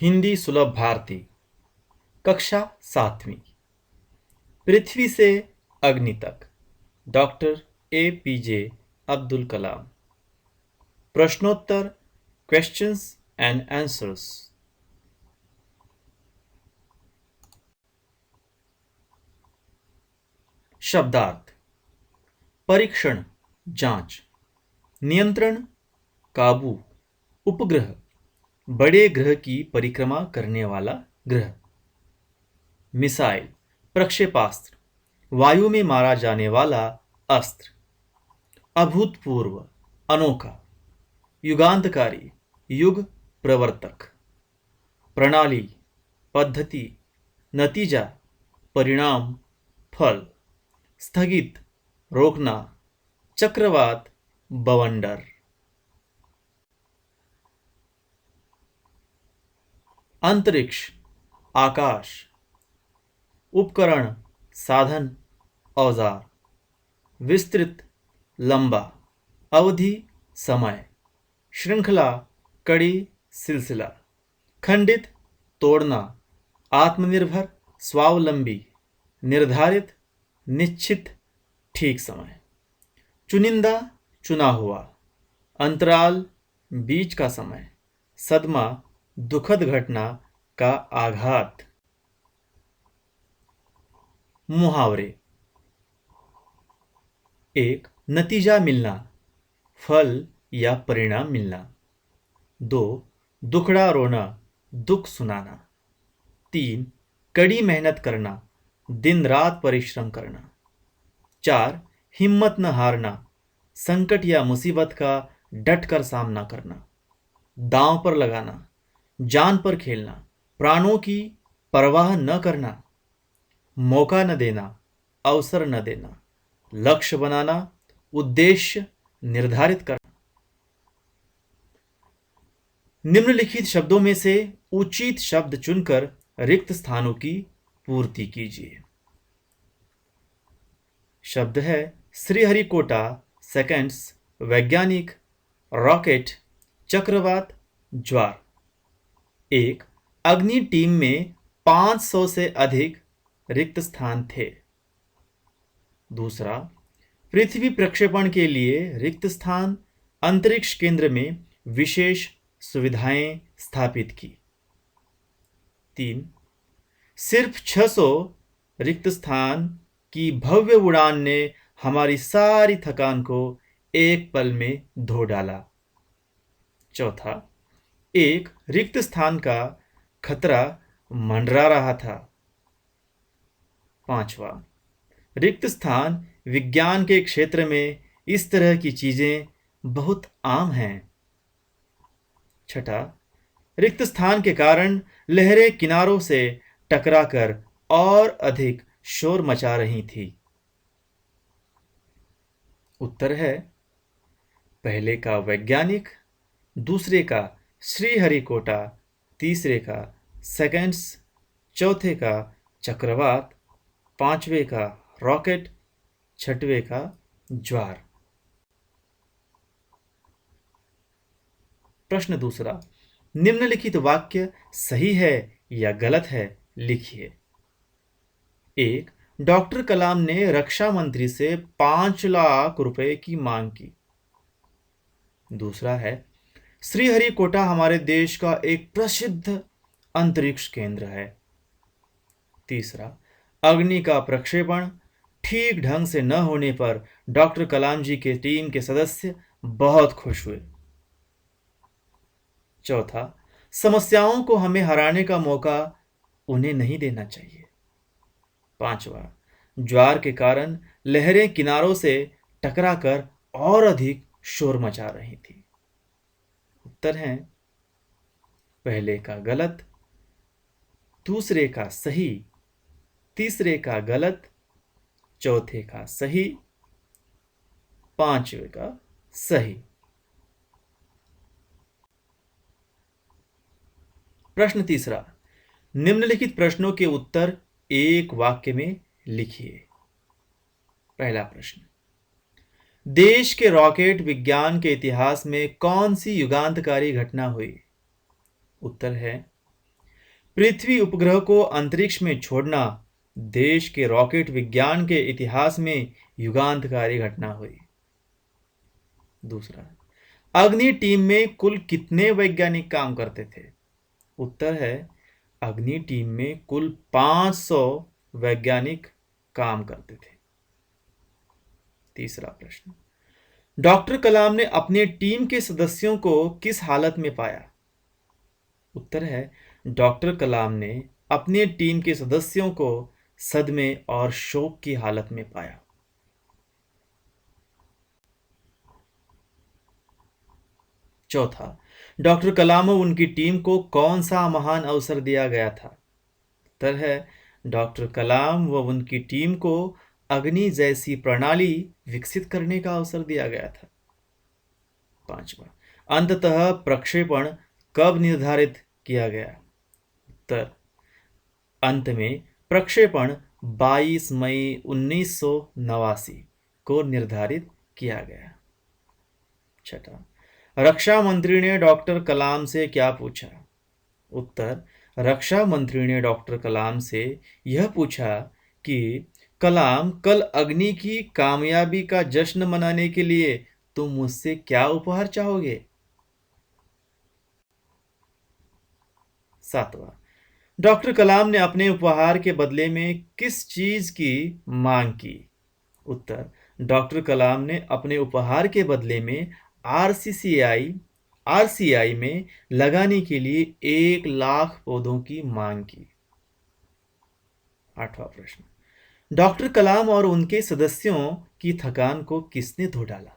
हिंदी सुलभ भारती कक्षा 7वीं। पृथ्वी से अग्नि तक डॉक्टर APJ अब्दुल कलाम। प्रश्नोत्तर क्वेश्चंस एंड आंसर्स। शब्दार्थ। परीक्षण जांच, नियंत्रण काबू, उपग्रह बड़े ग्रह की परिक्रमा करने वाला ग्रह। मिसाइल प्रक्षेपास्त्र, वायु में मारा जाने वाला अस्त्र। अभूतपूर्व अनोखा, युगांतकारी युग प्रवर्तक। प्रणाली पद्धति, नतीजा परिणाम फल। स्थगित रोकना, चक्रवात बवंडर। अंतरिक्ष आकाश। उपकरण साधन औजार। विस्तृत लंबा, अवधि समय। श्रृंखला कड़ी सिलसिला। खंडित तोड़ना। आत्मनिर्भर स्वावलंबी। निर्धारित निश्चित ठीक समय। चुनिंदा चुना हुआ। अंतराल बीच का समय। सदमा दुखद घटना का आघात। मुहावरे। 1. नतीजा मिलना, फल या परिणाम मिलना। 2. दुखड़ा रोना, दुख सुनाना। 3. कड़ी मेहनत करना, दिन रात परिश्रम करना। 4. हिम्मत न हारना, संकट या मुसीबत का डट कर सामना करना। दांव पर लगाना, जान पर खेलना, प्राणों की परवाह न करना। मौका न देना, अवसर न देना। लक्ष्य बनाना, उद्देश्य निर्धारित करना। निम्नलिखित शब्दों में से उचित शब्द चुनकर रिक्त स्थानों की पूर्ति कीजिए। शब्द है श्रीहरिकोटा, सेकेंड्स, वैज्ञानिक, रॉकेट, चक्रवात, ज्वार। 1. अग्नि टीम में 500 से अधिक रिक्त स्थान थे। 2. पृथ्वी प्रक्षेपण के लिए रिक्त स्थान अंतरिक्ष केंद्र में विशेष सुविधाएं स्थापित की। 3. सिर्फ 600 रिक्त स्थान की भव्य उड़ान ने हमारी सारी थकान को एक पल में धो डाला। 4. एक रिक्त स्थान का खतरा मंडरा रहा था। 5. रिक्त स्थान विज्ञान के क्षेत्र में इस तरह की चीजें बहुत आम हैं। 6. रिक्त स्थान के कारण लहरें किनारों से टकराकर और अधिक शोर मचा रही थी। उत्तर है पहले का वैज्ञानिक, दूसरे का श्रीहरिकोटा, तीसरे का सेकेंड्स, चौथे का चक्रवात, पांचवे का रॉकेट, छठवें का ज्वार। प्रश्न 2. निम्नलिखित वाक्य सही है या गलत है, लिखिए। 1. डॉक्टर कलाम ने रक्षा मंत्री से 5 लाख रुपए की मांग की। 2. है श्रीहरिकोटा हमारे देश का एक प्रसिद्ध अंतरिक्ष केंद्र है। 3. अग्नि का प्रक्षेपण ठीक ढंग से न होने पर डॉक्टर कलाम जी के टीम के सदस्य बहुत खुश हुए। 4. समस्याओं को हमें हराने का मौका उन्हें नहीं देना चाहिए। 5. ज्वार के कारण लहरें किनारों से टकराकर और अधिक शोर मचा रही थी। उत्तर है पहले का गलत, दूसरे का सही, तीसरे का गलत, चौथे का सही, पांचवे का सही। प्रश्न 3. निम्नलिखित प्रश्नों के उत्तर एक वाक्य में लिखिए। पहला प्रश्न, देश के रॉकेट विज्ञान के इतिहास में कौन सी युगांतकारी घटना हुई? उत्तर है पृथ्वी उपग्रह को अंतरिक्ष में छोड़ना देश के रॉकेट विज्ञान के इतिहास में युगांतकारी घटना हुई। दूसरा, अग्नि टीम में कुल कितने वैज्ञानिक काम करते थे? उत्तर है अग्नि टीम में कुल 500 वैज्ञानिक काम करते थे। तीसरा प्रश्न, डॉक्टर कलाम ने अपने टीम के सदस्यों को किस हालत में पाया? उत्तर है डॉक्टर कलाम ने अपने टीम के सदस्यों को सदमे और शोक की हालत में पाया। चौथा, डॉक्टर कलाम और उनकी टीम को कौन सा महान अवसर दिया गया था? उत्तर है डॉक्टर कलाम व उनकी टीम को अग्नि जैसी प्रणाली विकसित करने का अवसर दिया गया था। पांचवा, अंततः प्रक्षेपण कब निर्धारित किया गया? उत्तर, अंत में प्रक्षेपण 22 मई 1989 को निर्धारित किया गया। छठा, रक्षा मंत्री ने डॉक्टर कलाम से क्या पूछा? उत्तर, रक्षा मंत्री ने डॉक्टर कलाम से यह पूछा कि कलाम, कल अग्नि की कामयाबी का जश्न मनाने के लिए तुम मुझसे क्या उपहार चाहोगे? सातवां, डॉक्टर कलाम ने अपने उपहार के बदले में किस चीज की मांग की? उत्तर, डॉक्टर कलाम ने अपने उपहार के बदले में आरसीआई में लगाने के लिए 1 लाख पौधों की मांग की। आठवां प्रश्न, डॉक्टर कलाम और उनके सदस्यों की थकान को किसने धो डाला?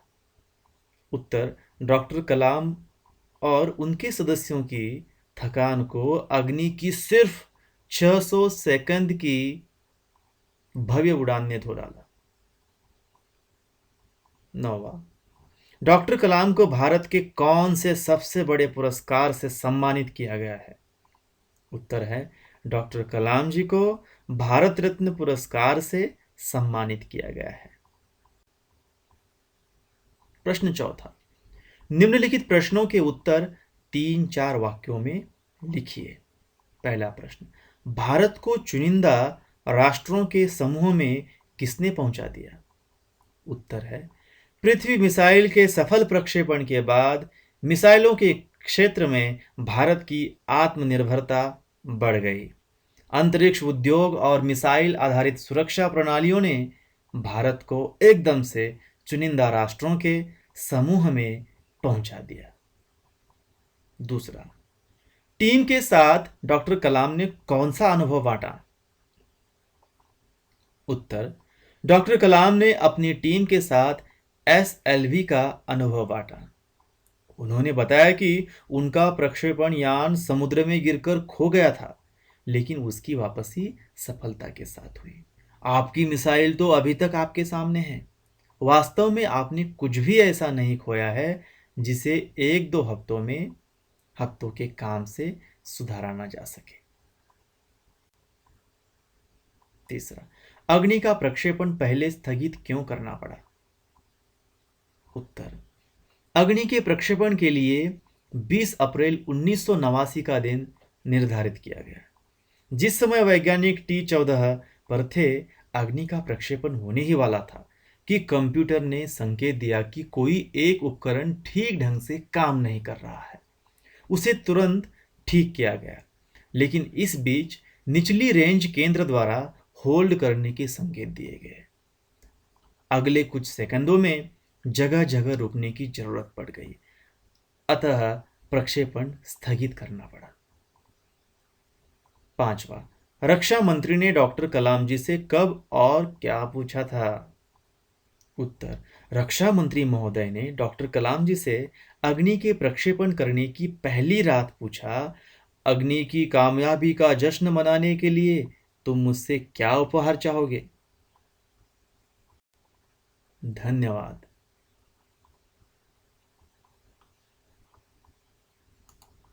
उत्तर, डॉक्टर कलाम और उनके सदस्यों की थकान को अग्नि की सिर्फ 600 सेकंड की भव्य उड़ान ने धो डाला। नौवां, डॉक्टर कलाम को भारत के कौन से सबसे बड़े पुरस्कार से सम्मानित किया गया है? उत्तर है डॉक्टर कलाम जी को भारत रत्न पुरस्कार से सम्मानित किया गया है। प्रश्न चौथा, निम्नलिखित प्रश्नों के उत्तर 3-4 वाक्यों में लिखिए। पहला प्रश्न, भारत को चुनिंदा राष्ट्रों के समूह में किसने पहुंचा दिया? उत्तर है पृथ्वी मिसाइल के सफल प्रक्षेपण के बाद मिसाइलों के क्षेत्र में भारत की आत्मनिर्भरता बढ़ गई। अंतरिक्ष उद्योग और मिसाइल आधारित सुरक्षा प्रणालियों ने भारत को एकदम से चुनिंदा राष्ट्रों के समूह में पहुंचा दिया। दूसरा, टीम के साथ डॉक्टर कलाम ने कौन सा अनुभव बांटा? उत्तर, डॉक्टर कलाम ने अपनी टीम के साथ एसएलवी का अनुभव बांटा। उन्होंने बताया कि उनका प्रक्षेपण यान समुद्र में गिरकर खो गया था, लेकिन उसकी वापसी सफलता के साथ हुई। आपकी मिसाइल तो अभी तक आपके सामने है। वास्तव में आपने कुछ भी ऐसा नहीं खोया है जिसे 1-2 हफ्तों के काम से सुधारा ना जा सके। तीसरा, अग्नि का प्रक्षेपण पहले स्थगित क्यों करना पड़ा? उत्तर, अग्नि के प्रक्षेपण के लिए 20 अप्रैल 1989 का दिन निर्धारित किया गया। जिस समय वैज्ञानिक T-14 पर थे, अग्नि का प्रक्षेपण होने ही वाला था कि कंप्यूटर ने संकेत दिया कि कोई एक उपकरण ठीक ढंग से काम नहीं कर रहा है। उसे तुरंत ठीक किया गया, लेकिन इस बीच निचली रेंज केंद्र द्वारा होल्ड करने के संकेत दिए गए। अगले कुछ सेकंडों में जगह जगह रुकने की जरूरत पड़ गई, अतः प्रक्षेपण स्थगित करना पड़ा। पांचवा, रक्षा मंत्री ने डॉक्टर कलाम जी से कब और क्या पूछा था? उत्तर, रक्षा मंत्री महोदय ने डॉक्टर कलाम जी से अग्नि के प्रक्षेपण करने की पहली रात पूछा, अग्नि की कामयाबी का जश्न मनाने के लिए तुम मुझसे क्या उपहार चाहोगे? धन्यवाद।